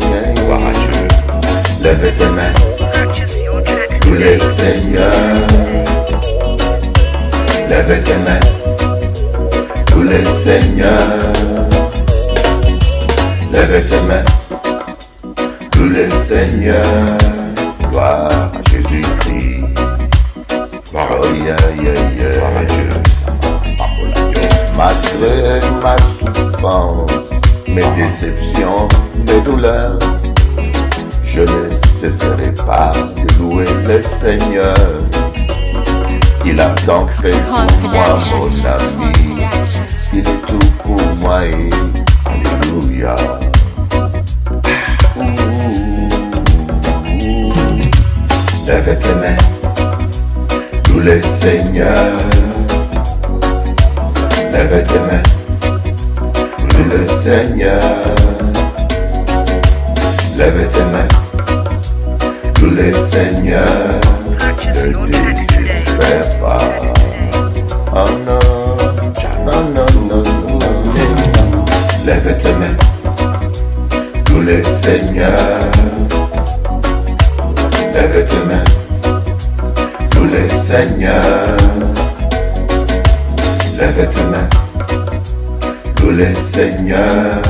Yeah. Gloire à Dieu. Lève tes mains, loue le Seigneur. Lève tes mains, loue le Seigneur. Lève tes mains, loue le Seigneur. Gloire à Jésus-Christ. Gloire à Dieu. Malgré ma souffrance, mes déceptions, mes douleurs, je ne cesserai pas de louer le Seigneur. Il a tant fait pour moi, mon ami. Il est tout pour moi et alléluia. Lève tes mains, loue le Seigneur. Lève tes mains, loue le Seigneur. Lève tes mains, loue le Seigneur. Ne désespère pas. Oh non, non, non, non, non. Lève tes mains, loue le Seigneur. Lève tes mains, loue le Seigneur. Lève tes mains, loue le Seigneur.